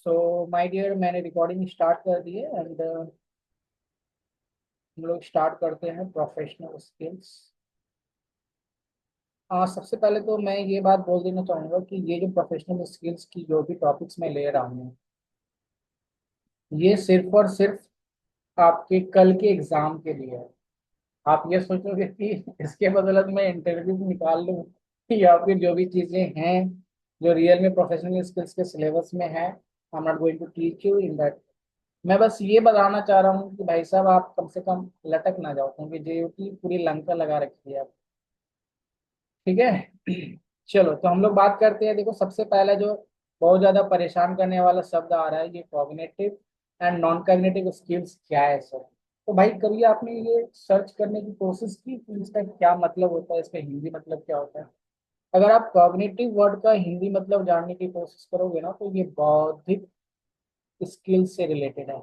So my dear, मैंने recording start कर दी है एंड हम लोग स्टार्ट करते हैं प्रोफेशनल स्किल्स। सबसे पहले तो मैं ये बात बोल देना चाहूँगा कि ये जो प्रोफेशनल स्किल्स की जो भी टॉपिक्स मैं ले रहा हूँ, ये सिर्फ और सिर्फ आपके कल के एग्जाम के लिए है। आप ये सोचोगे कि इसके बदौलत मैं इंटरव्यू निकाल लूँ या फिर जो भी चीज़ें हैं जो रियल में प्रोफेशनल स्किल्स के सिलेबस में है, I am not going to teach you in that. मैं बस ये बताना चाह रहा हूँ कि भाई साहब, आप कम से कम लटक ना जाओ, क्योंकि जेयूटी पूरी लंका लगा रखी है आप। ठीक है। चलो, तो हम लोग बात करते हैं। देखो, सबसे पहला जो बहुत ज्यादा परेशान करने वाला शब्द आ रहा है, ये cognitive and non cognitive skills क्या है सर। तो भाई, कभी आपने ये सर्च करने की कोशिश की कि इसका क्या मतलब होता है, इसका हिंदी मतलब क्या होता है? अगर आप कॉग्निटिव वर्ड का हिंदी मतलब जानने की कोशिश करोगे ना, तो ये बौद्धिक स्किल से रिलेटेड है।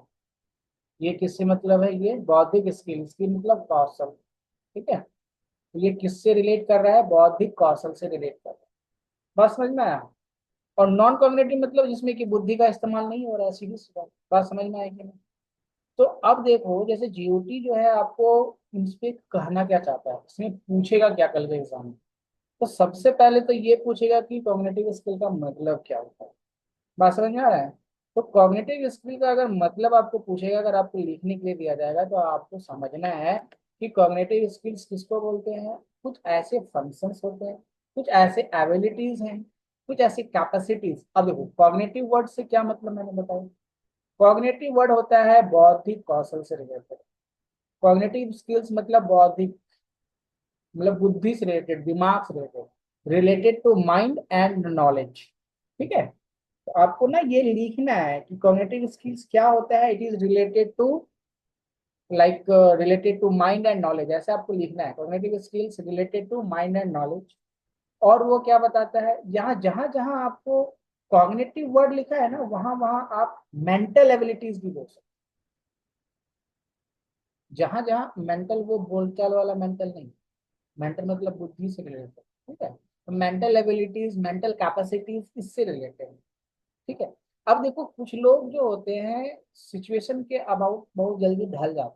ये किससे मतलब है? ये बौद्धिक स्किल, स्किल मतलब कौशल। ठीक है, तो ये किससे रिलेट कर रहा है? बौद्धिक कौशल से रिलेट कर रहा है। बात समझ में आया? और नॉन कॉग्निटिव मतलब जिसमें कि बुद्धि का इस्तेमाल नहीं हो रहा है, सीधी सी बात। बात समझ में आएगी नहीं? तो अब देखो, जैसे जीओटी जो है, आपको इस पे कहना क्या चाहता है, इसमें पूछेगा क्या कल के एग्जाम में? तो सबसे पहले तो ये पूछेगा कि कॉग्निटिव स्किल का मतलब क्या होता है। बात समझ में आ रहा है? तो कॉग्निटिव स्किल का अगर मतलब आपको पूछेगा, अगर आपको लिखने के लिए दिया जाएगा, तो आपको समझना है कि कॉग्निटिव स्किल्स किसको बोलते हैं। कुछ ऐसे फंक्शंस होते हैं, कुछ ऐसे एबिलिटीज हैं, कुछ ऐसी कैपेसिटीज। अब देखो, कॉग्निटिव वर्ड से क्या मतलब मैंने बताया। कॉग्निटिव वर्ड होता है बौद्धिक कौशल से रिलेटेड। कॉग्निटिव स्किल्स मतलब बौद्धिक, मतलब बुद्धि से रिलेटेड, दिमाग से related, related to mind and knowledge. ठीक है, तो आपको ना ये लिखना है कि कॉग्निटिव स्किल्स क्या होता है। It is related to, like related to mind and knowledge, ऐसे आपको लिखना है। Cognitive skills related to mind and knowledge. और वो क्या बताता है, यहाँ जहां जहां आपको कॉग्निटिव वर्ड लिखा है ना, वहां वहां आप मेंटल एबिलिटीज भी बोल सकते हैं। जहां जहां मेंटल, वो बोलचाल वाला मेंटल नहीं, मेंटल मतलब बुद्धि से रिलेटेड। ठीक है, तो मेंटल एबिलिटीज, मेंटल कैपेसिटीज इससे रिलेटेड। ठीक है। अब देखो, कुछ लोग जो होते हैं सिचुएशन के अबाउट बहुत जल्दी ढल जाते हैं।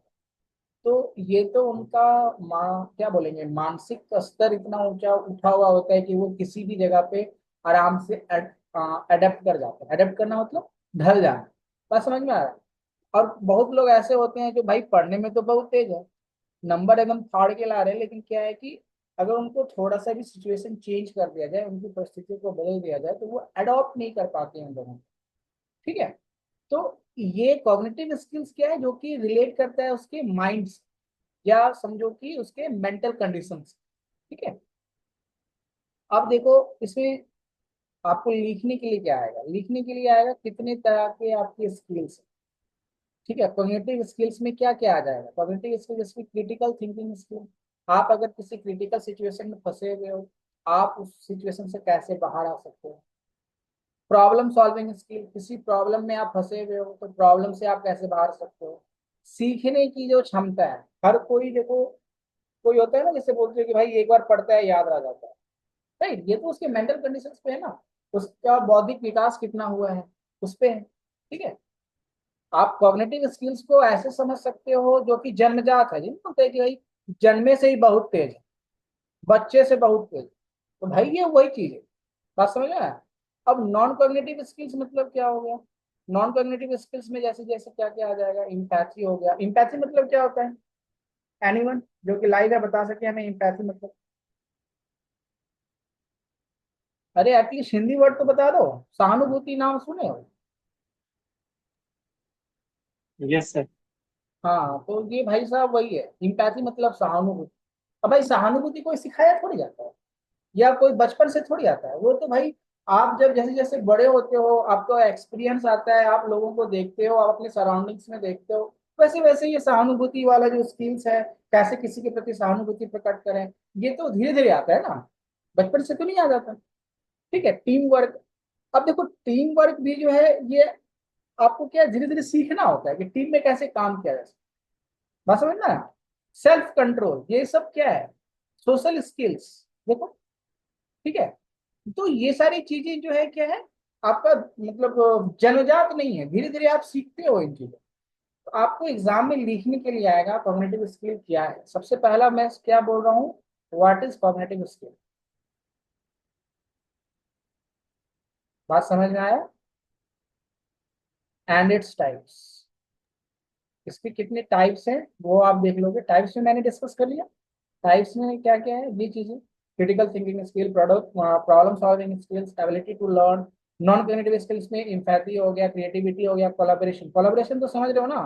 तो ये तो उनका क्या बोलेंगे, मानसिक स्तर इतना ऊंचा उठा हुआ होता है कि वो किसी भी जगह पे आराम से अडेप्ट कर जाते हैं। अडेप्ट करना मतलब ढल जाना। बात समझ में आ रहा है? और बहुत लोग ऐसे होते हैं जो भाई पढ़ने में तो बहुत तेज है, नंबर एकदम फाड़ के ला रहे हैं, लेकिन क्या है कि अगर उनको थोड़ा सा भी सिचुएशन चेंज कर दिया जाए, उनकी परिस्थितियों को बदल दिया जाए, तो वो अडॉप्ट नहीं कर पाते हैं उन लोगों को। ठीक है। तो ये कॉग्निटिव स्किल्स क्या है, जो कि रिलेट करता है उसके माइंड, या समझो कि उसके मेंटल कंडीशन। ठीक है। अब देखो, इसमें आपको लिखने के लिए क्या आएगा? लिखने के लिए आएगा कितने तरह के आपके स्किल्स। ठीक है, कॉग्निटिव स्किल्स में क्या क्या आ जाएगा? कॉग्निटिव स्किल्स में क्रिटिकल थिंकिंग स्किल। आप अगर किसी क्रिटिकल सिचुएशन में फंसे हुए हो, आप उस सिचुएशन से कैसे बाहर आ सकते हो। प्रॉब्लम सॉल्विंग स्किल, किसी प्रॉब्लम में आप फंसे हुए हो, तो प्रॉब्लम से आप कैसे बाहर सकते हो। सीखने की जो क्षमता है, हर कोई देखो, कोई होता है ना, जैसे बोलते हैं कि भाई एक बार पढ़ता है याद रह जाता है। राइट, ये तो उसके मेंटल कंडीशंस पे है ना, उसका बौद्धिक विकास कितना हुआ है उस पे है। ठीक है। आप कॉग्निटिव स्किल्स को ऐसे समझ सकते हो जो कि जन्मजात है, जिनको बोलते हैं कि भाई जन्मे से ही बहुत तेज है, बच्चे से बहुत तेज। तो भाई ये वही चीज है। बात समझ में आया? अब नॉन कॉग्निटिव स्किल्स मतलब क्या हो गया? नॉन कॉग्निटिव स्किल्स में जैसे जैसे क्या क्या आ जाएगा, इम्पैथी हो गया। इम्पैथी मतलब क्या होता है? एनीवन जो कि लाइव है बता सके हमें इम्पैथी मतलब? अरे एटलीस्ट हिंदी वर्ड तो बता दो। सहानुभूति नाम सुने हो? Yes sir. हाँ, तो ये भाई साहब वही है, इम्पैथी मतलब सहानुभूति। अब भाई सहानुभूति कोई सिखाया थोड़ी जाता है, या कोई बचपन से थोड़ी आता है। वो तो भाई आप जब जैसे जैसे बड़े होते हो, आपको एक्सपीरियंस आता है, आप लोगों को देखते हो, आप अपने सराउंडिंग्स में देखते हो, वैसे वैसे ये सहानुभूति वाला जो स्किल्स है, कैसे किसी के प्रति सहानुभूति प्रकट करें, ये तो धीरे धीरे आता है ना, बचपन से तो नहीं आ जाता। ठीक है, टीम वर्क। अब देखो, टीम वर्क भी जो है, ये आपको क्या धीरे धीरे सीखना होता है कि टीम में कैसे काम किया जाए। बात समझ ना? सेल्फ कंट्रोल, ये सब क्या है? Social skills. देखो, ठीक है, तो ये सारी चीजें जो है क्या है, आपका मतलब जन्मजात नहीं है, धीरे धीरे आप सीखते हो इन चीजों। तो आपको एग्जाम में लिखने के लिए आएगा कॉग्निटिव स्किल क्या है। सबसे पहला मैं क्या बोल रहा हूँ, व्हाट इज कॉग्निटिव स्किल। बात समझ में आया। एंड इट्स टाइप्स, इसके कितने टाइप्स हैं वो आप देख लोगे। टाइप्स में मैंने डिस्कस कर लिया। टाइप्स में क्या क्या है ये चीजें, critical thinking skill, product problem solving skills, ability to learn. Non cognitive skills में इम्पैथी हो गया, क्रिएटिविटी हो गया, कोलाबोरेशन। कोलाबोरेशन तो समझ रहे हो ना,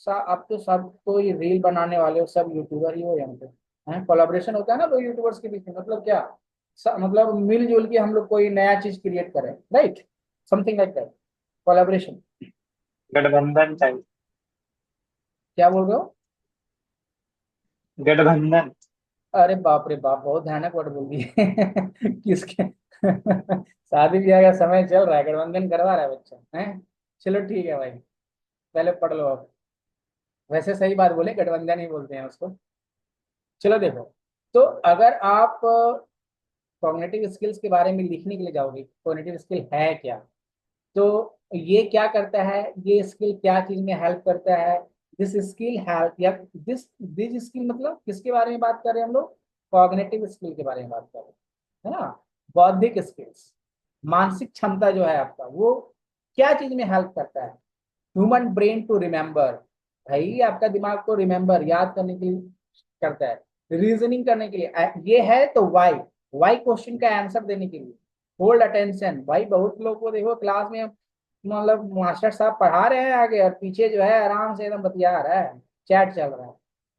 आप तो सब कोई रील बनाने वाले हो, सब यूट्यूबर ही हो यहाँ पे हैं। कोलाबोरेशन होता है ना दो यूट्यूबर्स के बीच में, मतलब क्या, मतलब मिलजुल के हम लोग कोई नया चीज क्रिएट करें, right, something like that, collaboration. गठबंधन टाइप। क्या बोल रहे हो। गठबंधन। अरे बाप रे बाप, बहुत भयानक वर्ड बोल दिए किसके शादी ब्याह का समय चल रहा है, गठबंधन करवा रहा है बच्चा है। चलो ठीक है भाई, पहले पढ़ लो आप। वैसे सही बात बोले, गठबंधन ही बोलते हैं उसको। चलो देखो, तो अगर आप कॉग्निटिव स्किल्स के बारे में लिखने के लिए जाओगे, कॉग्निटिव स्किल है क्या, तो ये क्या करता है, ये स्किल क्या चीज में हेल्प करता है। दिस स्किल हेल्प, या दिस दिस स्किल मतलब किसके बारे में बात कर रहे हैं हम लोग, कॉग्निटिव स्किल के बारे में बात कर रहे हैं, है ना। बौद्धिक स्किल्स, मानसिक क्षमता जो है आपका, वो क्या चीज में हेल्प करता है। ह्यूमन ब्रेन टू रिमेम्बर, भाई आपका दिमाग को रिमेम्बर, याद करने के लिए करता है। रीजनिंग करने के लिए ये है, तो वाई, वाई क्वेश्चन का आंसर देने के लिए। होल्ड अटेंशन, भाई बहुत लोग को देखो क्लास में, मतलब मास्टर साहब पढ़ा रहे हैं आगे और पीछे जो है आराम से एकदम बतिया रहा है, चैट चल रहा है।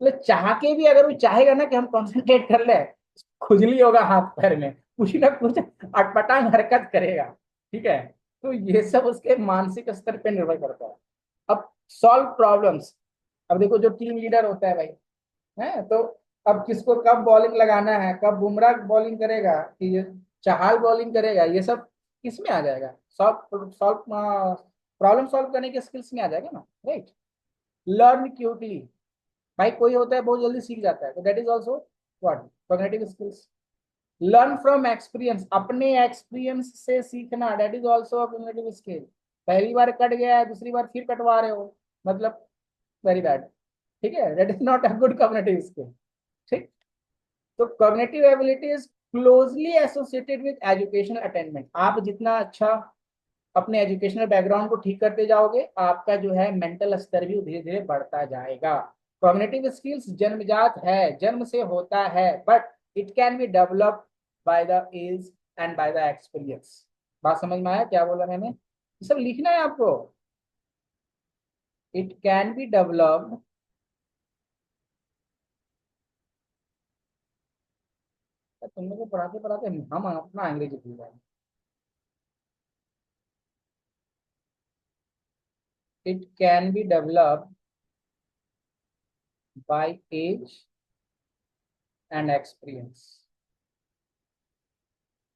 मतलब चाह के भी अगर वो चाहेगा ना कि हम कंसंट्रेट कर ले, खुजली होगा हाथ पैर में, कुछ ना कुछ अटपटांग हरकत करेगा। ठीक है, तो ये सब उसके मानसिक स्तर पे निर्भर करता है। अब सॉल्व प्रॉब्लम्स, अब देखो जो टीम लीडर होता है भाई, है तो, अब किसको कब बॉलिंग लगाना है, कब बुमराह बॉलिंग करेगा कि ये चाहल बॉलिंग करेगा, ये सब किसमें आ जाएगा, सॉल्व सॉल्व प्रॉब्लम सॉल्व करने के स्किल्स में आ जाएगा ना, राइट। लर्न क्यूकली, भाई कोई होता है बहुत जल्दी सीख जाता है, तो that is also what, cognitive skills. Learn from experience, अपने एक्सपीरियंस से सीखना, that is also cognitive skill. पहली बार कट गया है, दूसरी बार फिर कटवा रहे हो, मतलब वेरी बैड। ठीक है, that is not a good cognitive skill. ठीक, तो cognitive ability is closely associated with educational attainment. आप जितना अच्छा अपने एजुकेशनल बैकग्राउंड को ठीक करते जाओगे, आपका जो है मेंटल स्तर भी धीरे धीरे बढ़ता जाएगा। कॉग्निटिव स्किल्स जन्मजात है, जन्म से होता है, but it can be developed by the age and by the experience. बात समझ में आया क्या बोला मैंने, ये सब लिखना है आपको। इट कैन बी डेवलप्ड, तुम लोग को पढ़ाते पढ़ाते हम अपना अंग्रेजी भूल जाए। It can be developed by age and experience,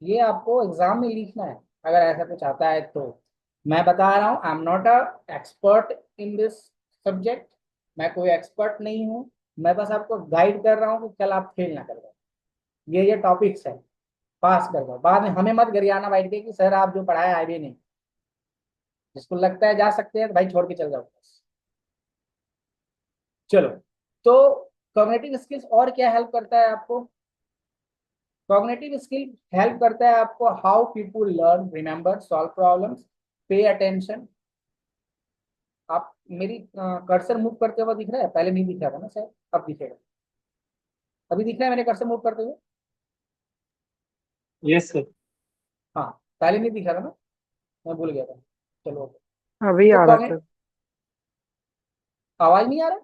ये आपको एग्जाम में लिखना है अगर ऐसा कुछ आता है तो। मैं बता रहा हूँ, आई am not a expert in this subject, मैं कोई एक्सपर्ट नहीं हूँ, मैं बस आपको गाइड कर रहा हूँ कि कल आप फेल ना कर दो। ये टॉपिक्स है, पास कर दो, बाद में हमें मत गरियाना बैठ के कि सर आप जो पढ़ाए आए भी नहीं। जिसको लगता है जा सकते हैं तो भाई छोड़ के चल जाओ। चलो, तो कॉग्निटिव स्किल्स और क्या हेल्प करता है आपको। कॉग्निटिव स्किल हेल्प करता है आपको how people learn, remember, solve problems, pay attention. आप मेरी कर्सर मूव करते हुए दिख रहा है, पहले नहीं दिख रहा था ना सर, अब दिखेगा। अभी दिख रहा है मेरे कर्सर मूव करते हुए। Yes sir. हाँ, पहले नहीं दिख रहा था ना, मैं भूल गया था। चलो, अभी तो आ रहा कॉग्निट, सर। आवाज नहीं आ रहा,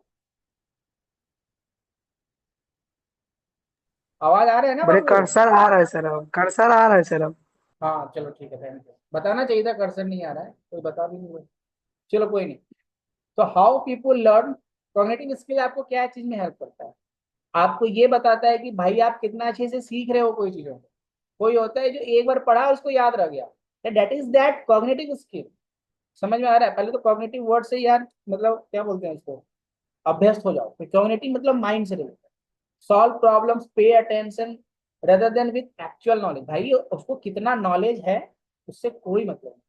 आवाज आ रहा है ना बड़े बाबू। कर्सर आ रहा है सर, अब कर्सर आ रहा है सर अब। हाँ चलो ठीक है, थैंक यू, बताना चाहिए था कर्सर नहीं आ रहा है, कोई बता भी नहीं रहा। चलो कोई नहीं। तो how people learn, cognitive skill आपको क्या चीज में हेल्प करता है, आपको ये बताता है कि भाई आप कितना अच्छे से सीख रहे हो कोई चीजों को। कोई होता है जो एक बार पढ़ा उसको याद रह गया, that is that cognitive skill. समझ में आ रहा है, पहले तो कॉग्निटिव वर्ड से यार मतलब क्या बोलते हैं इसको, अभ्यस्त हो जाओ। कॉग्निटिव मतलब माइंड से related, solve problems, pay attention, rather than with actual knowledge. भाई उसको कितना नॉलेज है उससे कोई मतलब नहीं,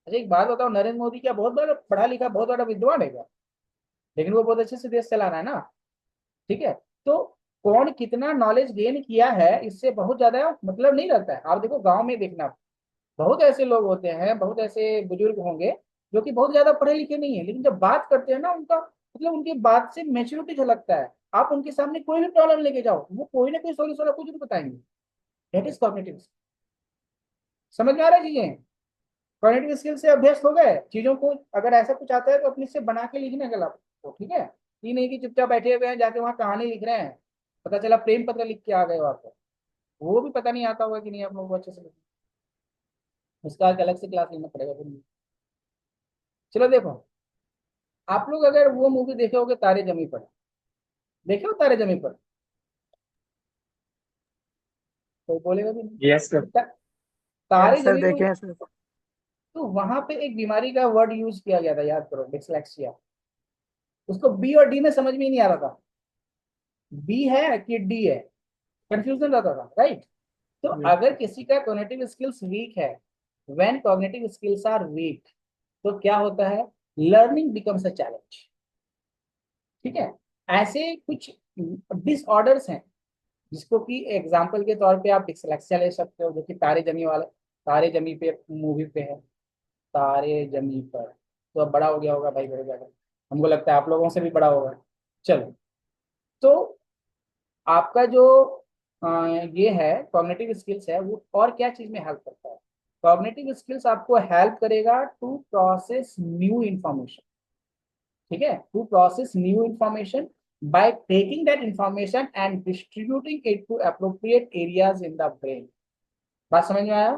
अच्छा एक बात बताओ, नरेंद्र मोदी क्या बहुत बड़ा पढ़ा लिखा बहुत बड़ा विद्वान है क्या? लेकिन वो बहुत अच्छे से देश चला रहा है ना। ठीक है। तो कौन कितना नॉलेज गेन किया है इससे बहुत ज्यादा मतलब नहीं लगता है। आप देखो गांव में देखना, बहुत ऐसे लोग होते हैं, बहुत ऐसे बुजुर्ग होंगे जो कि बहुत ज्यादा पढ़े लिखे नहीं है, लेकिन जब बात करते हैं ना उनका मतलब उनकी बात से मेच्योरिटी झलकता है। आप उनके सामने कोई भी प्रॉब्लम लेके जाओ, वो कोई ना कोई सोल्यूशन आपको जरूर बताएंगे। That is cognitive. समझ में आ रहा है चीजें? कॉग्निटिव स्किल से अभ्यस्त हो गए चीजों को। अगर ऐसा कुछ आता है तो अपने से बना के लिखने का आपको, ठीक है। ये नहीं कि चुपचाप बैठे हुए हैं जाके वहां कहानी लिख रहे हैं, पता चला प्रेम पत्र लिख के आ गए वहां पर। वो भी पता नहीं आता होगा कि नहीं आप लोगों को अच्छे से लिखना। उसका एक अलग से क्लास लेना पड़ेगा फिर। चलो देखो, आप लोग अगर वो मूवी देखे होगे तारे जमी पर, देखे हो तारे जमी पर? कोई बोलेगा भी नहीं। Yes sir. ता- तारे यस सर, जमी देखे पर। हैं सर। तो वहां पे एक बीमारी का वर्ड यूज किया गया था, याद करो, डिसलेक्सिया। उसको बी और डी में समझ में ही नहीं आ रहा था, बी है कि डी है, कंफ्यूजन रहता था, राइट। तो यस। अगर किसी का कॉग्निटिव स्किल्स वीक है, when cognitive skills are weak, तो क्या होता है? Learning becomes a challenge. ठीक है। ऐसे कुछ डिसऑर्डर्स हैं जिसको कि एग्जाम्पल के तौर पे आप डिसलेक्सिया ले सकते हो, जो कि तारे जमी वाला, तारे जमी पे मूवी पे है, तारे जमी पर। तो अब बड़ा हो गया होगा भाई बहुत ज्यादा, हमको लगता है आप लोगों से भी बड़ा होगा। चलो, तो आपका जो ये है कॉग्निटिव स्किल्स है, वो और क्या चीज में हेल्प करता है? कॉग्निटिव स्किल्स आपको हेल्प करेगा टू प्रोसेस न्यू इंफॉर्मेशन। ठीक है, to process new information by taking that information and distributing it to appropriate areas in the brain. बात समझ में आया?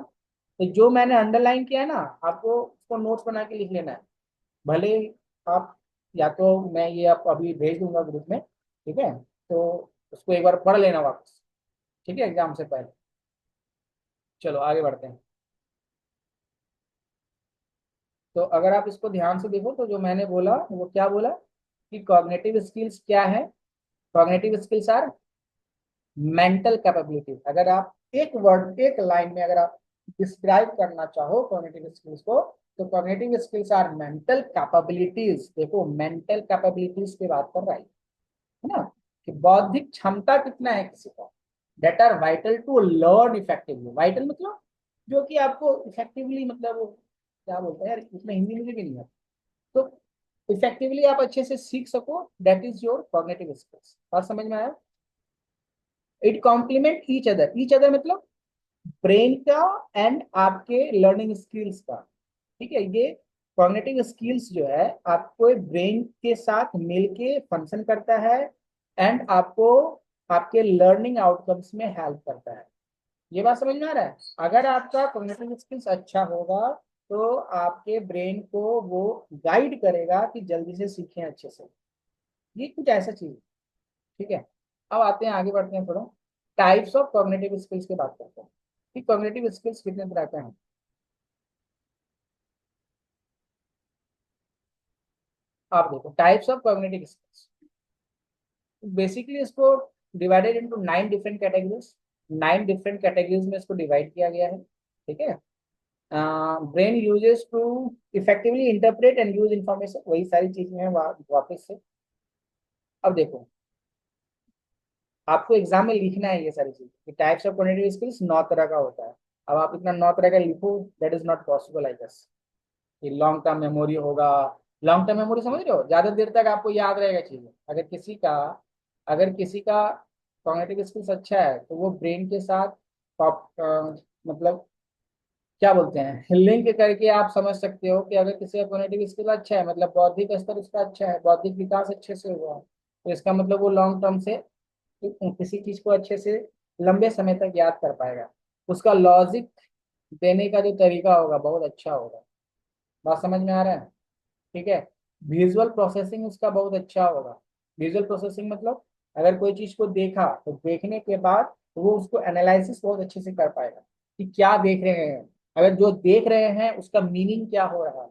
तो जो मैंने अंडरलाइन किया है ना, आपको उसको नोट्स बना के लिख लेना है। भले आप, या तो मैं ये आप अभी भेज दूंगा ग्रुप में, ठीक है, तो उसको एक बार पढ़ लेना वापस, ठीक है, एग्जाम से पहले। चलो आगे बढ़ते हैं। तो अगर आप इसको ध्यान से देखो, तो जो मैंने बोला वो क्या बोला कि कॉग्निटिव स्किल्स क्या है? Cognitive skills are mental capabilities. अगर आप एक वर्ड एक लाइन में अगर आप डिस्क्राइब करना चाहो कॉग्निटिव स्किल्स को, तो cognitive skills are mental capabilities. देखो मेंटल कैपेबिलिटीज की बात कर रहा है ना, कि बौद्धिक क्षमता कितना है किसी का, that are vital to learn effectively. Vital मतलब जो कि आपको इफेक्टिवली, मतलब वो क्या बोलते हैं यार, उसमें हिंदी मुझे भी नहीं है। तो इफेक्टिवली आप अच्छे से सीख सको, that is your cognitive skills. बात समझ में आया? इट कॉम्प्लीमेंट ईच अदर मतलब ब्रेन का एंड आपके लर्निंग स्किल्स का। ठीक है, ये कॉग्निटिव स्किल्स जो है आपको ब्रेन के साथ मिलके फंक्शन करता है एंड आपको आपके लर्निंग आउटकम्स में हेल्प करता है। ये बात समझ में आ रहा है? अगर आपका कॉग्निटिव स्किल्स अच्छा होगा तो आपके ब्रेन को वो गाइड करेगा कि जल्दी से सीखें अच्छे से। ये कुछ ऐसा चीज है। ठीक है। अब आते हैं, आगे बढ़ते हैं थोड़ा, टाइप्स ऑफ कॉग्निटिव स्किल्स की बात करते हैं कि कॉग्निटिव स्किल्स कितने तरह के हैं। आप देखो types of cognitive skills, basically इसको divided into 9 different categories. 9 different categories में इसको डिवाइड किया गया है। ठीक है। Brain uses to effectively interpret and use information, वही सारी चीजें हैं वापस से। अब देखो, आपको एग्जाम में लिखना है ये सारी चीज कि टाइप्स ऑफ कॉग्निटिव स्किल्स 9 तरह का होता है। अब आप इतना 9 तरह का लिखो, that is not possible I guess. कि लॉन्ग टर्म मेमोरी होगा, लॉन्ग टर्म मेमोरी समझ रहे हो, ज्यादा देर तक आपको याद रहेगा चीजें। अगर किसी का कॉग्निटिव स्किल्स अच्छा है तो वो ब्रेन के साथ मतलब क्या बोलते हैं, लिंक करके आप समझ सकते हो कि अगर किसी का कॉग्निटिव स्किल अच्छा है मतलब बौद्धिक स्तर उसका अच्छा है, बौद्धिक विकास अच्छे से हुआ है, तो इसका मतलब वो लॉन्ग टर्म से किसी चीज को अच्छे से लंबे समय तक याद कर पाएगा। उसका लॉजिक देने का जो तरीका होगा बहुत अच्छा होगा। बात समझ में आ रहा है? ठीक है। विजुअल प्रोसेसिंग उसका बहुत अच्छा होगा। विजुअल प्रोसेसिंग मतलब अगर कोई चीज को देखा तो देखने के बाद वो उसको एनालिसिस बहुत अच्छे से कर पाएगा कि क्या देख रहे हैं, अगर जो देख रहे हैं उसका मीनिंग क्या हो रहा है।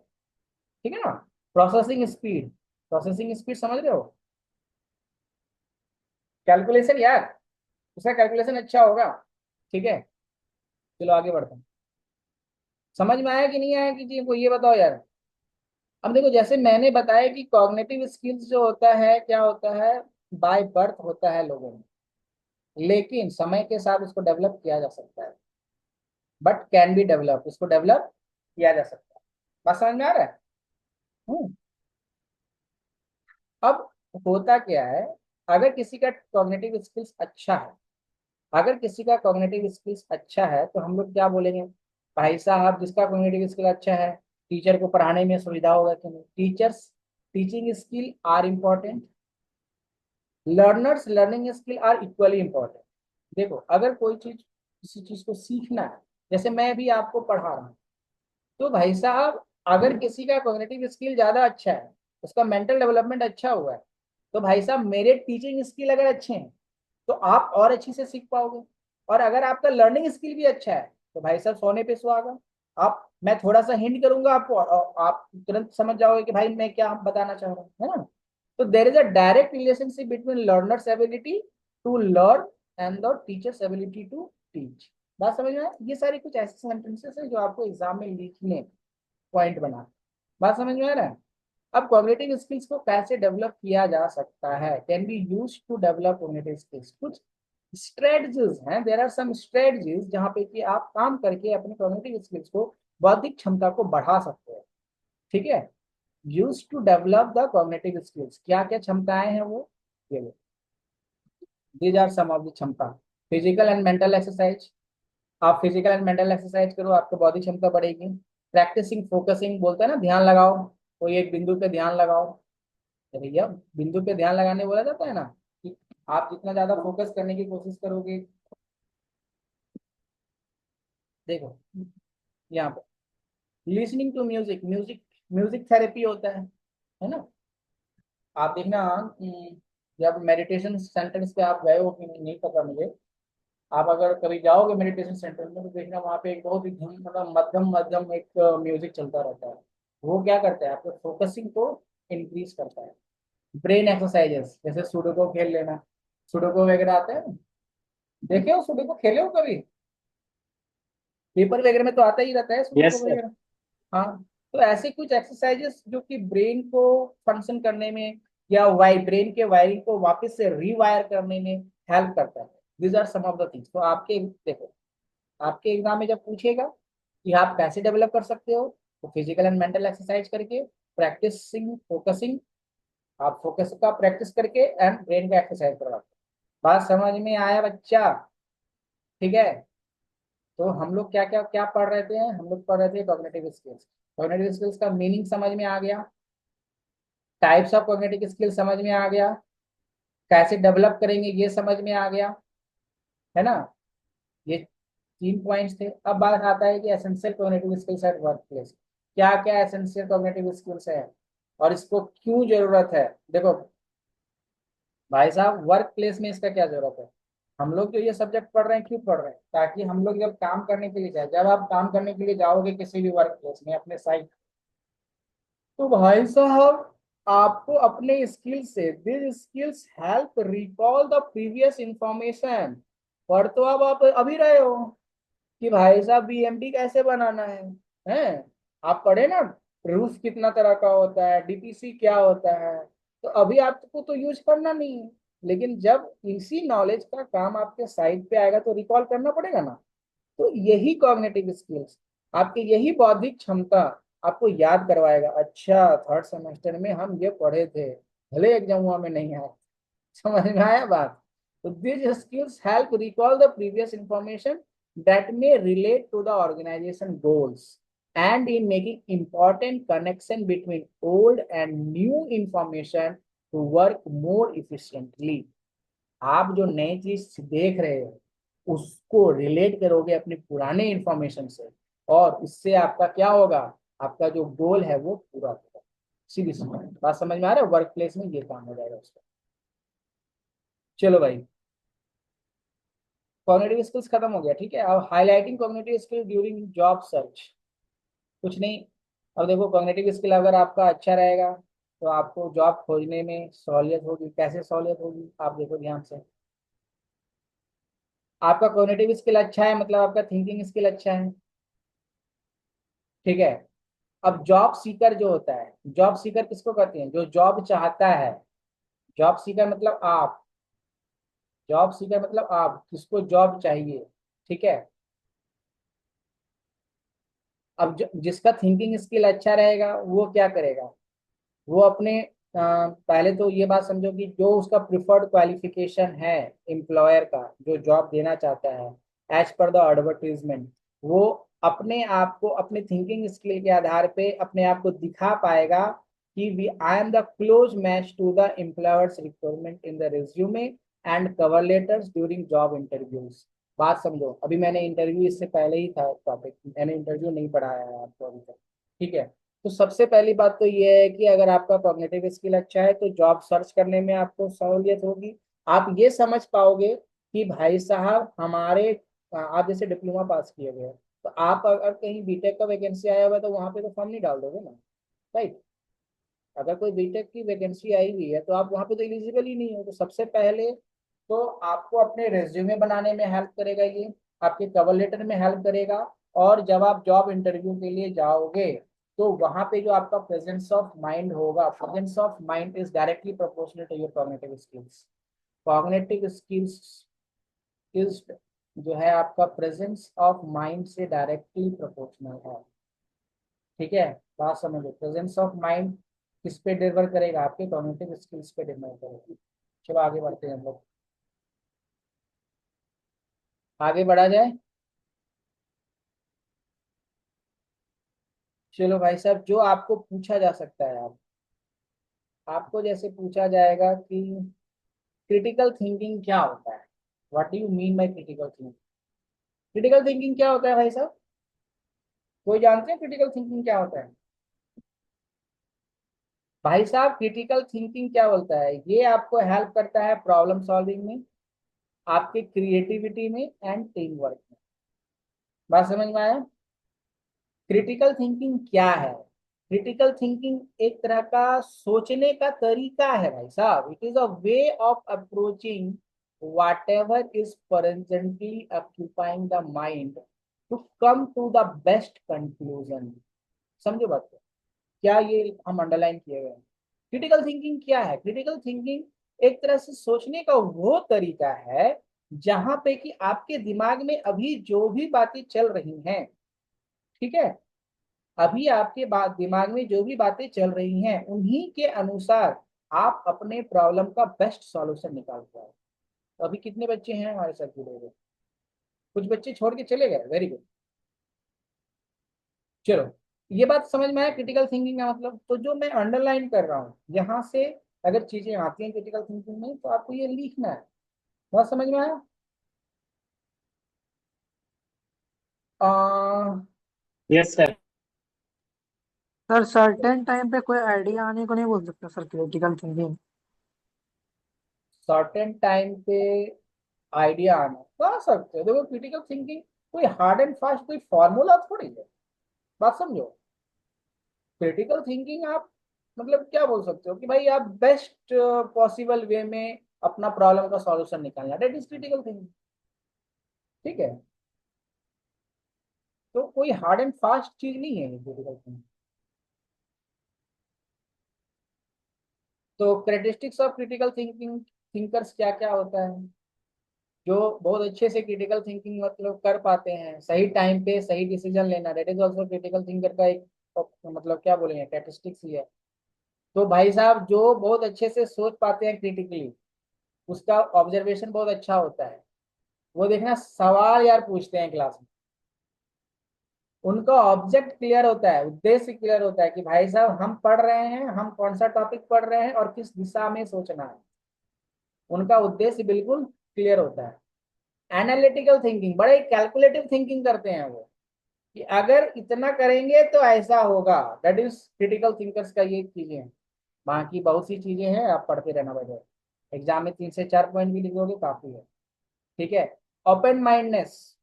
ठीक है ना। प्रोसेसिंग स्पीड, प्रोसेसिंग स्पीड समझ रहे हो? कैलकुलेशन यार, उसका कैलकुलेशन अच्छा होगा। ठीक है। चलो आगे बढ़ते हैं। समझ में आया कि नहीं आया कि जी को ये बताओ यार। अब देखो जैसे मैंने बताया कि कॉग्निटिव स्किल्स जो होता है क्या होता है, बाय बर्थ होता है लोगों में, लेकिन समय के साथ उसको डेवलप किया जा सकता है। बट कैन बी डेवलप, उसको डेवलप किया जा सकता है। बात समझ में आ रहा है? हम्म। अब होता क्या है, अगर किसी का कॉग्निटिव स्किल्स अच्छा है, अगर किसी का कॉग्निटिव स्किल्स अच्छा है तो हम लोग क्या बोलेंगे, भाई साहब जिसका कॉग्निटिव स्किल अच्छा है, टीचर को पढ़ाने में सुविधा होगा कि नहीं। Teachers teaching skill are important, learners learning skill are equally important. देखो अगर कोई चीज किसी चीज को सीखना है, जैसे मैं भी आपको पढ़ा रहा हूँ, तो भाई साहब अगर किसी का कॉग्निटिव स्किल ज्यादा अच्छा है, उसका मेंटल डेवलपमेंट अच्छा हुआ है, तो भाई साहब मेरे टीचिंग स्किल अगर अच्छे हैं तो आप और अच्छी से सीख पाओगे। और अगर आपका लर्निंग स्किल भी अच्छा है तो भाई साहब सोने पे सुहागा। आप मैं थोड़ा सा हिंट करूंगा आपको और आप तुरंत समझ जाओगे कि भाई मैं क्या बताना चाह रहा हूँ, है ना। तो there is a direct relationship between learner's ability to learn and the teacher's ability to teach. बात समझ में आया? ये सारी कुछ ऐसे सेंटेंसेस है जो आपको एग्जाम में लिखने, पॉइंट बना। बात समझ में आ रहा है? अब कॉग्निटिव स्किल्स को कैसे डेवलप किया जा सकता है, can be use to develop cognitive skills. कुछ स्ट्रेटजीज हैं, देर आर सम स्ट्रेटजीज जहाँ पे कि आप काम करके अपने कॉग्निटिव स्किल्स को, बौद्धिक क्षमता को बढ़ा सकते हैं। ठीक है, use to develop the cognitive skills, क्या क्या क्षमताएं हैं वो, ये लो, these are some of the क्षमता। फिजिकल एंड मेंटल एक्सरसाइज, आप फिजिकल एंड मेंटल एक्सरसाइज करो, आपको बौद्धिक क्षमता बढ़ेगी। प्रैक्टिसिंग फोकसिंग, बोलते हैं ना ध्यान लगाओ, कोई एक बिंदु पे ध्यान लगाओ। तो भैया बिंदु पे ध्यान लगाने बोला जाता है ना, कि आप जितना ज्यादा फोकस करने की कोशिश करोगे। देखो यहाँ पे listening to music, music music therapy होता है ना। आप देखना जब मेडिटेशन सेंटर्स पे आप गए हो कि नहीं नहीं पता मुझे, आप अगर कभी जाओगे मेडिटेशन सेंटर में तो देखना वहाँ पे एक बहुत ही मतलब मध्यम मध्यम एक म्यूजिक चलता रहता है। वो क्या करता है, आपके फोकसिंग को इंक्रीज करता है। ब्रेन एक्सरसाइजेस जैसे सुडोको खेल लेना, सुडोको वगैरह आते हैं, देखे हो सुडोको, खेले हो कभी? पेपर वगैरह में तो आता ही रहता है यस सुडोको सर। वगैरह। हाँ, तो ऐसे कुछ एक्सरसाइजेस जो कि ब्रेन को फंक्शन करने में या वाई ब्रेन के वायरिंग को वापस से रीवायर करने में हेल्प करता है। These are some of the things. तो आपके देखो, आपके एग्जाम में जब पूछेगा कि आप कैसे डेवलप कर सकते हो, तो फिजिकल एंड मेंटल एक्सरसाइज करके, प्रैक्टिसिंग फोकसिंग, आप फोकस का प्रैक्टिस करके एंड ब्रेन का एक्सरसाइज करवाते हैं। बात समझ में आया बच्चा? ठीक है, तो हम लोग क्या क्या क्या पढ़ रहे थे, हम लोग पढ़ रहे थे कॉग्निटिव स्किल्स। कॉग्निटिव स्किल्स का मीनिंग समझ में आ गया, टाइप्स ऑफ कॉग्निटिव स्किल्स समझ में आ गया, कैसे डेवलप करेंगे ये समझ में आ गया, है ना। ये 3 पॉइंट्स थे। अब बात आता है कि essential cognitive skills at work place, क्या क्या एसेंशियल कॉग्निटिव स्किल्स है और इसको क्यों जरूरत है। देखो भाई साहब, वर्क प्लेस में इसका क्या जरूरत है, हम लोग जो ये सब्जेक्ट पढ़ रहे हैं क्यों पढ़ रहे हैं, ताकि हम लोग जब काम करने के लिए जाए, जब आप काम करने के लिए जाओगे किसी भी वर्क प्लेस में अपने साइट, तो भाई साहब आपको अपने स्किल से, this skills help recall the previous information. पढ़ तो अब आप अभी रहे हो कि भाई साहब बीएमडी कैसे बनाना है। आप पढ़े ना, रूफ कितना तरह का होता है, डीपीसी क्या होता है, तो अभी आपको तो यूज करना नहीं है, लेकिन जब इसी नॉलेज का काम आपके साइट पे आएगा तो रिकॉल करना पड़ेगा ना। तो यही कॉग्निटिव स्किल्स, आपकी यही बौद्धिक क्षमता आपको याद करवाएगा, अच्छा थर्ड सेमेस्टर में हम ये पढ़े थे, भले एग्जाम में नहीं आए। समझ में आया बात? तो these skills help recall the previous information that may relate to the organization goals and in making important connection between old and new information to work more efficiently। आप जो नई चीज देख रहे हो उसको रिलेट करोगे अपने पुराने इंफॉर्मेशन से, और उससे आपका क्या होगा, आपका जो गोल है वो पूरा होगा। सीधी सी बात समझ में आ रहा है? वर्क प्लेस में ये काम हो जाएगा उसका। चलो भाई, कॉग्निटिव स्किल्स खत्म हो गया, ठीक है। अब highlighting cognitive skill during job search, कुछ नहीं। अब देखो कॉग्निटिव स्किल अगर आपका अच्छा रहेगा तो आपको जॉब खोजने में सहूलियत होगी। कैसे सहूलियत होगी, आप देखो ध्यान से। आपका कॉग्निटिव स्किल अच्छा है मतलब आपका थिंकिंग स्किल अच्छा है, ठीक है। अब जॉब सीकर जो होता है, जॉब सीकर किसको कहते हैं? जो जॉब चाहता है। जॉब सीकर मतलब आप, जॉब सीकर मतलब आप किसको जॉब चाहिए। ठीक है। अब जिसका थिंकिंग स्किल अच्छा रहेगा वो क्या करेगा, वो अपने पहले तो ये बात समझो कि जो उसका प्रिफर्ड क्वालिफिकेशन है एम्प्लॉयर का, जो जॉब देना चाहता है एज पर द एडवर्टीजमेंट, वो अपने आप को अपने थिंकिंग स्किल के आधार पे अपने आप को दिखा पाएगा कि we I am the close match to the employer's requirement in the resume and cover letters during job interviews. बात समझो, अभी मैंने इंटरव्यू इससे पहले ही था टॉपिक, मैंने इंटरव्यू नहीं पढ़ाया है आपको अभी तक। ठीक है। तो सबसे पहली बात तो ये है कि अगर आपका कॉग्निटिव स्किल अच्छा है तो जॉब सर्च करने में आपको सहूलियत होगी। आप ये समझ पाओगे कि भाई साहब हमारे, आप जैसे डिप्लोमा पास किए हुए हैं, तो आप अगर कहीं बीटेक का वैकेंसी आया हुआ है तो वहां पे तो फॉर्म नहीं डाल दोगे ना, राइट। अगर कोई बीटेक की वैकेंसी आई हुई है तो आप वहां पे तो एलिजिबल ही नहीं हो। तो सबसे पहले तो आपको अपने रेज्यूमे बनाने में हेल्प करेगा ये, आपके कवर लेटर में हेल्प करेगा। और जब आप जॉब इंटरव्यू के लिए जाओगे तो वहां पे जो आपका प्रेजेंस ऑफ माइंड होगा, presence of mind is directly proportional to your cognitive skills. Cognitive skills skills जो है आपका प्रेजेंस ऑफ माइंड से डायरेक्टली प्रोपोर्शनल है। ठीक है। बात समझो, प्रेजेंस ऑफ माइंड किस पे निर्भर करेगा? आपके कॉग्निटिव स्किल्स पे निर्भर करेगा। चलो आगे बढ़ते हैं हम लोग, आगे बढ़ा जाए। चलो भाई साहब, जो आपको पूछा जा सकता है, आप आपको जैसे पूछा जाएगा कि क्रिटिकल थिंकिंग क्या होता है, what do you mean by critical thinking. Critical thinking क्या होता है भाई साहब? कोई जानते हैं क्रिटिकल थिंकिंग क्या होता है? भाई साहब क्रिटिकल थिंकिंग क्या बोलता है, ये आपको हेल्प करता है प्रॉब्लम सॉल्विंग में, आपके क्रिएटिविटी में एंड टीम वर्क में। बात समझ में आया? क्रिटिकल थिंकिंग क्या है? क्रिटिकल थिंकिंग एक तरह का सोचने का तरीका है भाई साहब। It is a way of approaching whatever is presently occupying the mind to come to the best conclusion। समझो बात को? क्या ये हम अंडरलाइन किए गए? क्रिटिकल थिंकिंग क्या है? क्रिटिकल थिंकिंग एक तरह से सोचने का वो तरीका है जहां पे कि आपके दिमाग में अभी जो भी बातें चल रही हैं, ठीक है, अभी आपके बाद दिमाग में जो भी बातें चल रही हैं उन्हीं के अनुसार आप अपने प्रॉब्लम का बेस्ट सॉल्यूशन निकाल पाए। तो अभी कितने बच्चे हैं हमारे साथ जुड़े हुए? कुछ बच्चे छोड़ के चले गए, वेरी गुड। चलो, ये बात समझ में आया क्रिटिकल थिंकिंग का मतलब। तो जो मैं अंडरलाइन कर रहा हूँ यहाँ से, अगर चीजें आती हैं क्रिटिकल थिंकिंग में तो आपको ये लिखना है। बात समझ में आया? Yes sir. Sir certain time पे कोई आइडिया आने को नहीं बोल सकता sir critical thinking. Certain time पे आइडिया आना तो आ सकते हो। देखो क्रिटिकल थिंकिंग कोई हार्ड एंड फास्ट कोई फॉर्मूला थोड़ी है। बात समझो, क्रिटिकल थिंकिंग आप मतलब क्या बोल सकते हो कि भाई आप बेस्ट पॉसिबल वे में अपना प्रॉब्लम का सॉल्यूशन निकालना, दैट इज क्रिटिकल थिंकिंग। ठीक है। तो कोई हार्ड एंड फास्ट चीज नहीं है क्रिटिकल थिंकिंग। तो characteristics of critical thinking thinkers क्या क्या होता है? जो बहुत अच्छे से क्रिटिकल थिंकिंग मतलब कर पाते हैं, सही टाइम पे सही डिसीजन लेना, that is also critical thinker का एक मतलब क्या बोलेंगे, कैरेक्टरिस्टिक्स ही है। तो भाई साहब जो बहुत अच्छे से सोच पाते हैं क्रिटिकली, उसका ऑब्जर्वेशन बहुत अच्छा होता है। वो देखना सवाल यार पूछते हैं क्लास में, उनका ऑब्जेक्ट क्लियर होता है, उद्देश्य क्लियर होता है कि भाई साहब हम पढ़ रहे हैं, हम कौन सा टॉपिक पढ़ रहे हैं और किस दिशा में सोचना है। उनका उद्देश्य बिल्कुल क्लियर होता है। एनालिटिकल थिंकिंग, बड़े कैलकुलेटिव थिंकिंग करते हैं वो, कि अगर इतना करेंगे तो ऐसा होगा। दैट इज क्रिटिकल थिंकर्स का ये चीजें हैं। बाकी बहुत सी चीजें हैं, आप पढ़ते रहना बजाय, एग्जाम में 3 से 4 पॉइंट भी लिखोगे काफी है। ठीक है। ओपन माइंडनेस,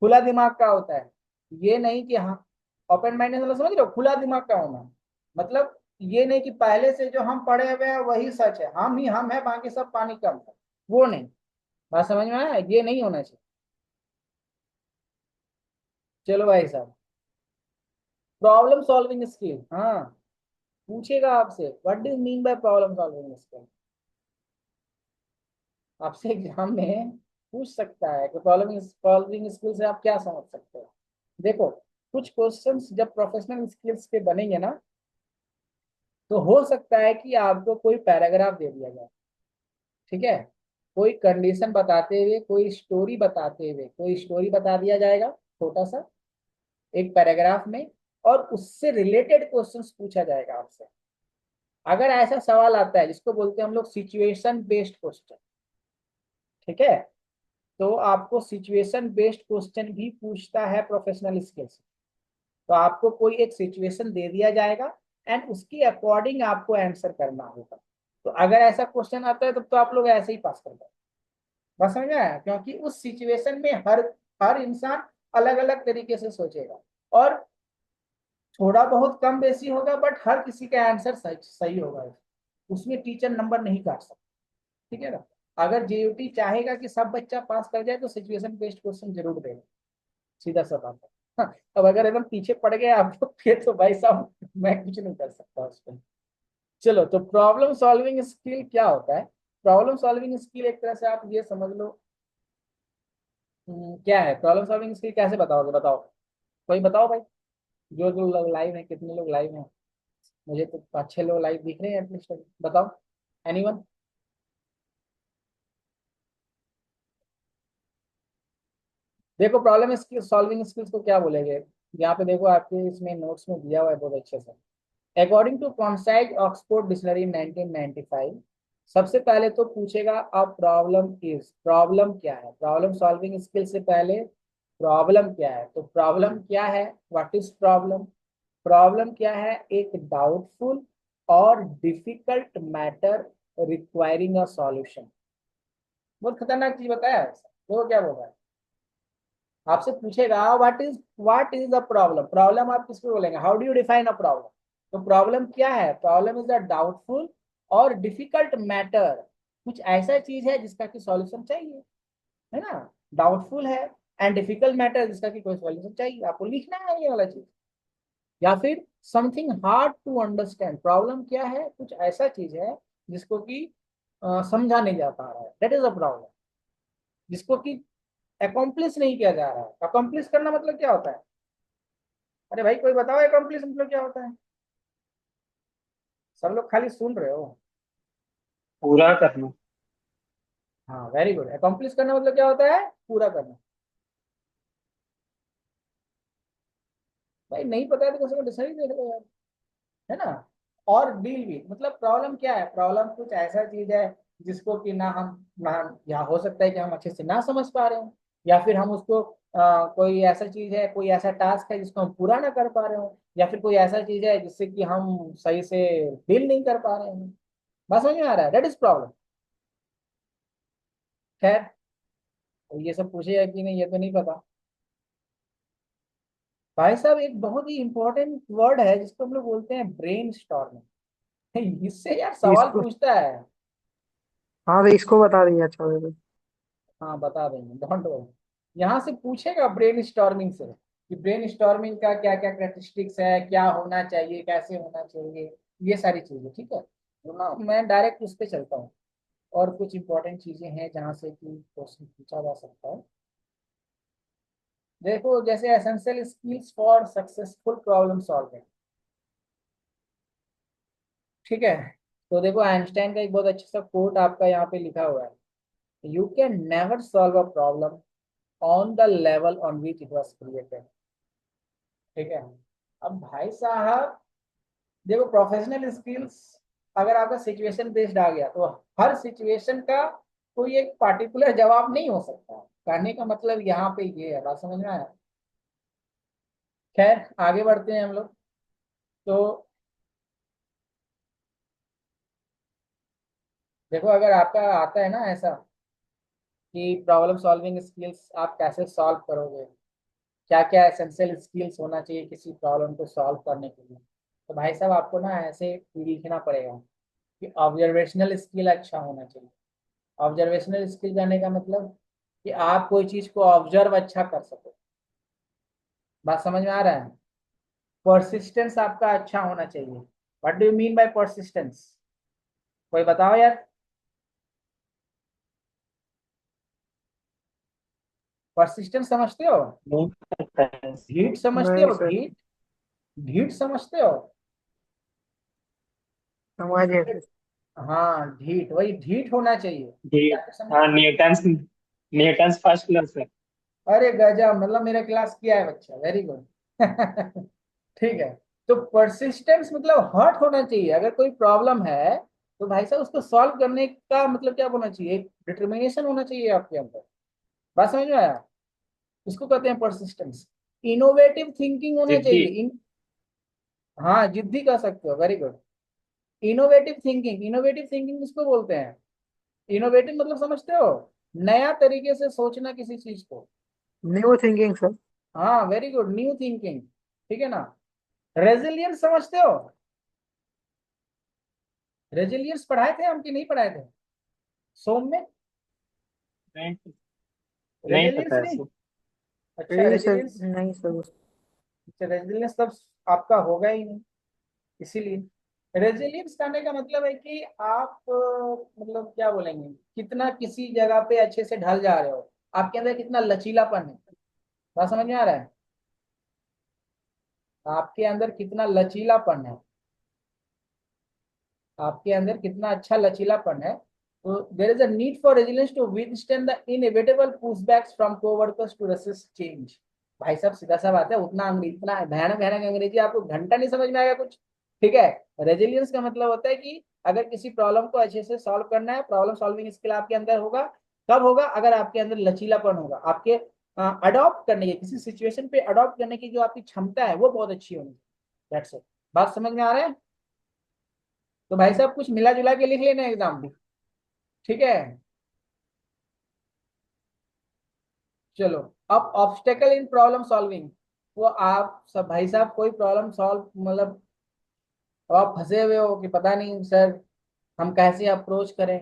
खुला दिमाग का होता है। ये नहीं कि हाँ, ओपन माइंडनेस मतलब समझ रहे हो, खुला दिमाग का होना। मतलब ये नहीं कि पहले से जो हम पढ़े हुए हैं वही सच है, हम ही हम है बाकी सब पानी कम है, वो नहीं। बात समझ में आया? ये नहीं होना चाहिए। चलो भाई साहब, प्रॉब्लम सॉल्विंग स्किल, हाँ पूछेगा आपसे what do you mean by problem solving skill. आपसे एग्जाम में पूछ सकता है कि प्रॉब्लम सॉल्विंग स्किल से आप क्या समझ सकते हो। देखो कुछ क्वेश्चंस जब प्रोफेशनल स्किल्स के बनेंगे ना, तो हो सकता है कि आपको कोई पैराग्राफ दे दिया जाए, ठीक है, कोई कंडीशन बताते हुए, कोई स्टोरी बताते हुए, कोई स्टोरी बता दिया जाएगा छोटा सा एक पैराग्राफ में, और उससे रिलेटेड क्वेश्चंस पूछा जाएगा आपसे। अगर ऐसा सवाल आता है जिसको बोलते हैं हम लोग सिचुएशन बेस्ड क्वेश्चन, ठीक है, तो आपको सिचुएशन बेस्ड क्वेश्चन भी पूछता है प्रोफेशनल स्किल्स। तो आपको कोई एक सिचुएशन दे दिया जाएगा एंड उसके अकॉर्डिंग आपको आंसर करना होगा। तो अगर ऐसा क्वेश्चन आता है तब तो आप लोग ऐसे ही पास कर जाओ। बस समझ में आया, क्योंकि उस सिचुएशन में हर हर इंसान अलग अलग तरीके से सोचेगा, और थोड़ा बहुत कम बेसी होगा, बट हर किसी का आंसर सही सही होगा। उसमें टीचर नंबर नहीं काट सकता, ठीक है ना। अगर जेयूटी चाहेगा कि सब बच्चा पास कर जाए तो सिचुएशन बेस्ड क्वेश्चन जरूर देगा, सीधा सा बात है। हाँ, अब अगर एकदम पीछे पड़ गए आप लोग फिर तो भाई साहब मैं कुछ नहीं कर सकता उसको। चलो, तो प्रॉब्लम सॉल्विंग स्किल क्या होता है। प्रॉब्लम सॉल्विंग स्किल एक तरह से आप ये समझ लो, क्या है प्रॉब्लम सॉल्विंग स्किल, कैसे बताओगे बताओ, कोई बताओ भाई। जो जो लोग लाइव हैं, कितने लोग लाइव हैं, मुझे तो 5-6 लोग लाइव दिख रहे हैं एटलीस्ट, बताओ एनीवन। देखो प्रॉब्लम स्किल सॉल्विंग स्किल्स को क्या बोलेंगे, यहाँ पे देखो आपके इसमें नोट्स में दिया हुआ है बहुत अच्छे से। According to concise Oxford dictionary 1995, सबसे पहले तो पूछेगा अब प्रॉब्लम इज, प्रॉब्लम क्या है। प्रॉब्लम सॉल्विंग स्किल से पहले प्रॉब्लम क्या है, तो प्रॉब्लम क्या है, व्हाट इज प्रॉब्लम। प्रॉब्लम क्या है, एक डाउटफुल और difficult matter requiring a solution. बहुत खतरनाक चीज बताया है वो क्या बोल रहा है, आपसे पूछेगा what is the problem. Problem आप किसको बोलेंगे, how do you define a problem. तो प्रॉब्लम क्या है, प्रॉब्लम इज अ डाउटफुल और डिफिकल्ट मैटर, कुछ ऐसा चीज है जिसका कि सॉल्यूशन चाहिए, है ना। डाउटफुल है एंड डिफिकल्ट मैटर, जिसका कि कोई सॉल्यूशन चाहिए, आपको लिखना है ये वाला चीज। या फिर something hard to understand, problem क्या है, कुछ ऐसा चीज है जिसको कि समझा नहीं जा पा रहा है, दैट इज अ प्रॉब्लम। जिसको कि अकॉम्प्लिश नहीं किया जा रहा है। अकॉम्प्लिश करना मतलब क्या होता है, अरे भाई कोई बताओ अकॉम्प्लिश मतलब क्या होता है। सब लोग खाली सुन रहे हो। पूरा करना। हाँ वेरी गुड, अकॉम्प्लिश करना मतलब क्या होता है, पूरा करना। भाई नहीं पता है तो किसी को डिक्शनरी देख लो यार, है ना। और डील विद मतलब प्रॉब्लम क्या है, प्रॉब्लम कुछ ऐसा चीज है जिसको कि ना या हो सकता है कि हम अच्छे से ना समझ पा रहे हो, या फिर हम उसको कोई ऐसा चीज है, कोई ऐसा टास्क है जिसको हम पूरा ना कर पा रहे हो, या फिर कोई ऐसा चीज है जिससे कि हम सही से डील नहीं कर पा रहे हैं। बस समझ में आ रहा है, दैट इज प्रॉब्लम। खैर, तो ये सब पूछेगा कि नहीं ये तो नहीं पता। भाई साहब एक बहुत ही इंपॉर्टेंट वर्ड है जिसको हम लोग बोलते हैं ब्रेन स्टॉर्मिंग। इससे यार सवाल इसको, पूछता है। हाँ तो इसको बता देंगे अच्छा होगा। हाँ बता देंगे, डोंट वरी। यहाँ से पूछेगा ब्रेन स्टॉर्मिंग से कि ब्रेन स्टॉर्मिंग का क्या क्या कैरेक्टरिस्टिक्स है, क्या होना चाहिए, कैसे होना चाहिए, ये सारी चीजें, ठीक है। तो ना मैं डायरेक्ट उस पर चलता हूँ, और कुछ इंपॉर्टेंट चीजें हैं जहाँ से कि क्वेश्चन पूछा जा सकता है। देखो जैसे essential skills for successful problem solving, ठीक है। तो देखो आइंस्टाइन का एक बहुत अच्छा सा कोट आपका यहाँ पे लिखा हुआ है, you can never solve a problem on the level on which it was created, ठीक है। अब भाई साहब देखो प्रोफेशनल स्किल्स अगर आपका सिचुएशन बेस्ड आ गया तो हर सिचुएशन का कोई एक पार्टिकुलर जवाब नहीं हो सकता। कहने का मतलब यहाँ पे ये है, बात समझ में आया। खैर आगे बढ़ते हैं हम लोग। तो देखो अगर आपका आता है ना ऐसा कि प्रॉब्लम सॉल्विंग स्किल्स आप कैसे सॉल्व करोगे, क्या क्या एसेंशियल स्किल्स होना चाहिए किसी प्रॉब्लम को सॉल्व करने के लिए, तो भाई साहब आपको ना ऐसे लिखना पड़ेगा कि ऑब्जर्वेशनल स्किल अच्छा होना चाहिए। ऑब्जर्वेशनल स्किल करने का मतलब कि आप कोई चीज को ऑब्जर्व अच्छा कर सको। बात समझ में आ रहा है। परसिस्टेंस आपका अच्छा होना चाहिए। What do you mean by persistence? कोई बताओ यार। परसिस्टेंस समझते हो? नहीं पता है। ढीठ समझते नहीं हो? सर। ढीठ, ढीठ समझते हो? समझ गए सर। हाँ ढीठ, वही ढीठ होना चाहिए। जी। क्या समझ? हाँ, न्यूटन्स न्यूटन्स फर्स्ट क्लास है। अरे गजब, मतलब मेरा क्लास किया है बच्चा, वेरी गुड। ठीक है। तो परसिस्टेंस मतलब हर्ट होना चाहिए। अगर कोई प्रॉब्लम है तो भाई साहब उसको सॉल्व करने का मतलब क्या होना चाहिए? एक डिटर्मिनेशन होना चाहिए आपके अंदर। बात समझ में आया? इसको कहते हैं परसिस्टेंस। इनोवेटिव थिंकिंग होना जिद्दी। चाहिए। हाँ जिद्दी कह सकते हो, very good. Innovative thinking, innovative thinking किसको बोलते हैं? इनोवेटिव मतलब समझते हो? नया तरीके से सोचना किसी चीज को। New thinking sir. हाँ वेरी गुड, न्यू थिंकिंग। ठीक है ना? रेजिलियंस समझते हो? रेजिलियंस पढ़ाए थे हम कि नहीं पढ़ाए थे सोम में? नहीं, नहीं पता रेजिलियंस है नहीं? सर। अच्छा नहीं सर, रेजिलियंस। नहीं सर। अच्छा रेजिलियंस तब आपका होगा ही नहीं, इसीलिए। रेजिलियंस करने का मतलब है कि आप मतलब क्या बोलेंगे, कितना किसी जगह पे अच्छे से ढल जा रहे हो, आपके अंदर कितना लचीलापन है। बात समझ में आ रहा है? आपके अंदर कितना लचीलापन है, आपके अंदर कितना अच्छा लचीलापन है। तो there is a need for resilience to withstand the inevitable pushbacks from coworkers to resist change. भाई साहब सीधा सा बात है, उतना इतना भयानक भयानक अंग्रेजी आपको घंटा नहीं समझ में आएगा कुछ। ठीक है। रेजिलियंस का मतलब होता है कि अगर किसी प्रॉब्लम को अच्छे से सॉल्व करना है, प्रॉब्लम सॉल्विंग स्किल आपके अंदर होगा। कब होगा? अगर आपके अंदर लचीलापन होगा, आपके अडॉप्ट करने की, किसी सिचुएशन पे अडॉप्ट करने की जो आपकी क्षमता है वो बहुत अच्छी होनी चाहिए। That's it. बात समझ में आ रहा है? तो भाई साहब कुछ मिला जुला के लिख लेना एग्जाम में। ठीक है। चलो। अब ऑब्स्टेकल इन प्रॉब्लम सॉल्विंग। वो आप सब भाई साहब कोई प्रॉब्लम सॉल्व मतलब, अब आप फंसे हुए हो कि पता नहीं सर हम कैसे अप्रोच करें,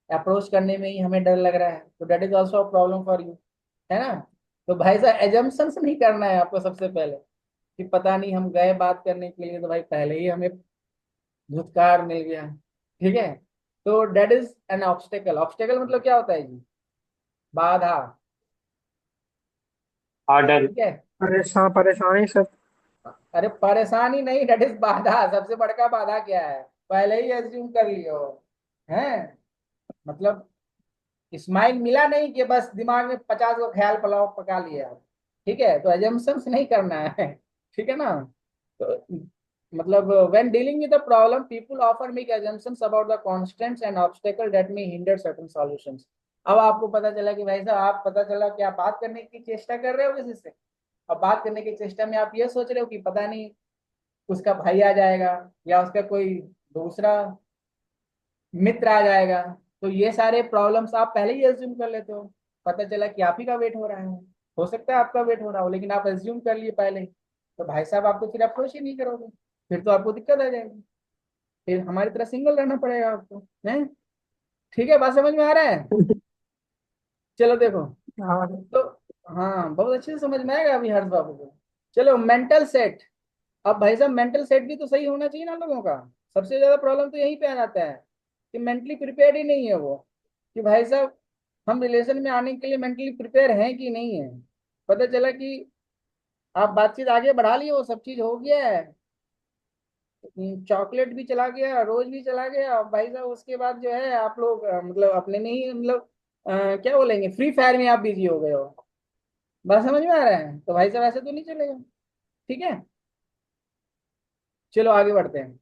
अप्रोच करने में ही हमें डर लग रहा है, तो that is also a problem for you, है ना? तो भाई साहब एजम्पन्स नहीं करना है आपको सबसे पहले कि पता नहीं हम गए बात करने के लिए तो भाई पहले ही हमें धुतकार मिल गया। ठीक है। तो that is an obstacle. Obstacle मतलब क्या होता है जी? बाधा। ऑर्डर। ठीक है। परेशानी सर। अरे परेशानी नहीं, दैट इज बाधा। सबसे बड़का बाधा क्या है? पहले ही एज्यूम कर लियो है। मतलब स्माइल मिला नहीं कि बस दिमाग में 50 को ख्याल पुलाव पका लिया। ठीक है, तो एजम्पन्स नहीं करना है। ठीक है ना? तो मतलब when dealing with the problem people offer make assumptions about the constraints and obstacle that may hinder certain solutions। अब आपको पता चला कि भाई साहब, आप पता चला कि आप बात करने की चेष्टा कर रहे हो किसी से। अब बात करने की चेष्टा में आप ये सोच रहे हो कि पता नहीं उसका भाई आ जाएगा या उसका कोई दूसरा मित्र आ जाएगा। तो ये सारे प्रॉब्लम्स आप पहले ही एज्यूम कर लेते हो। पता चला कि आप ही का वेट हो रहा है, हो सकता है आपका वेट हो रहा हो, लेकिन आप एज्यूम कर लिए पहले ही। तो भाई साहब आप तो फिर अप्रोच ही नहीं करोगे, फिर तो आपको दिक्कत आ जाएगी, फिर हमारी तरह सिंगल रहना पड़ेगा आपको, है? ठीक है, बात समझ में आ रहा है? चलो देखो। हाँ। तो हाँ बहुत अच्छे से समझ में आएगा अभी हर्ष बाबू को। चलो मेंटल सेट। अब भाई साहब मेंटल सेट भी तो सही होना चाहिए ना लोगों का। सबसे ज्यादा प्रॉब्लम तो यहीं पे आ जाता है कि मेंटली प्रिपेयर्ड ही नहीं है वो, कि भाई साहब हम रिलेशन में आने के लिए मेंटली प्रिपेयर हैं कि नहीं है। पता चला कि आप बातचीत आगे बढ़ा लिए, वो सब चीज हो गया है, चॉकलेट भी चला गया, रोज भी चला गया, अब भाई साहब उसके बाद जो है आप लोग मतलब अपने में ही मतलब क्या बोलेंगे, फ्री फायर में आप बिजी हो गए हो। बात समझ में आ रहा है? तो भाई साहब ऐसे तो नहीं चलेगा। ठीक है। चलो आगे बढ़ते हैं।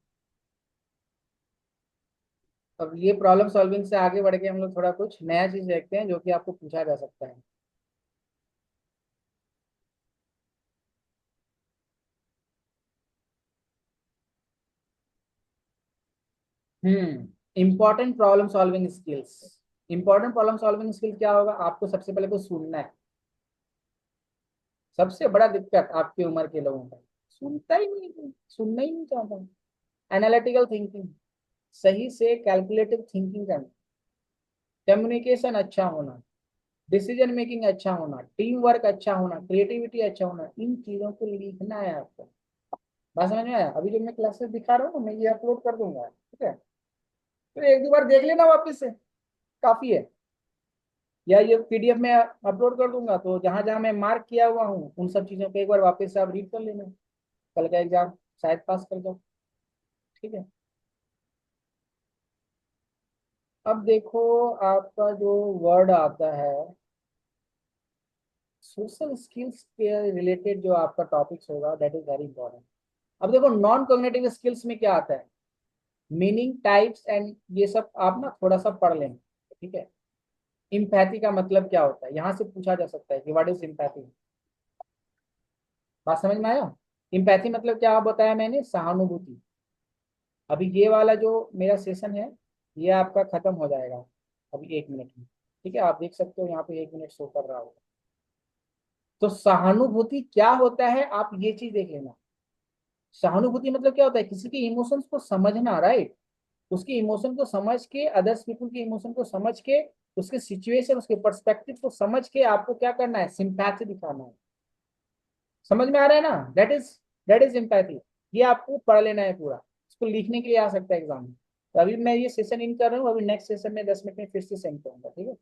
अब ये प्रॉब्लम सॉल्विंग से आगे बढ़ के हम लोग थोड़ा कुछ नया चीज देखते हैं जो कि आपको पूछा जा सकता है। Important problem solving skills. Important problem solving skill क्या होगा? आपको सबसे पहले तो सुनना है। सबसे बड़ा दिक्कत आपकी उम्र के लोगों का, सुनता ही नहीं कोई, सुनना ही नहीं चाहता। एनालिटिकल थिंकिंग, सही से कैलकुलेटिव थिंकिंग करना, कम्युनिकेशन अच्छा होना, डिसीजन मेकिंग अच्छा होना, टीम वर्क अच्छा होना, क्रिएटिविटी अच्छा होना, इन चीजों को लिखना है आपको। बात समझ में आया? अभी जो मैं क्लासेस दिखा रहा हूँ मैं ये अपलोड कर दूंगा, ठीक है? तो एक दो बार देख लेना वापस से, काफी है। या ये पीडीएफ में अपलोड कर दूंगा, तो जहां जहां मैं मार्क किया हुआ हूँ उन सब चीजों को एक बार वापस से आप रीड कर लेना, कल का एग्जाम शायद पास कर जाओ, ठीक है? अब देखो, आपका जो वर्ड आता है सोशल स्किल्स के रिलेटेड, जो आपका टॉपिक्स होगा दैट इज वेरी इंपॉर्टेंट। अब देखो नॉन कॉग्निटिव स्किल्स में क्या आता है, मीनिंग, टाइप्स एंड ये सब आप ना थोड़ा सा पढ़ लेंगे, ठीक है? इम्पैथी का मतलब क्या होता है, यहाँ से पूछा जा सकता है कि व्हाट इज इम्पैथी। बात समझ में आया? इम्पैथी मतलब क्या बताया मैंने, सहानुभूति। अभी ये वाला जो मेरा सेशन है ये आपका खत्म हो जाएगा अभी 1 मिनट में, ठीक है? आप देख सकते हो यहाँ पे 1 मिनट शो कर रहा होगा। तो सहानुभूति क्या होता है आप ये चीज देख लेना। सहानुभूति मतलब क्या होता है, किसी के इमोशंस को समझना, राइट? उसके इमोशन को समझ के, अदर्स पीपल के इमोशन को समझ के, उसके सिचुएशन, उसके पर्सपेक्टिव को समझ के आपको क्या करना है, सिंपैथी दिखाना है। समझ में आ रहा है ना? That is empathy. ये आपको पढ़ लेना है पूरा, इसको लिखने के लिए आ सकता है एग्जाम में। तो अभी मैं ये सेशन इन कर रहा हूँ, अभी नेक्स्ट सेशन में 10 मिनट में फिर से सेंड करूंगा, ठीक है?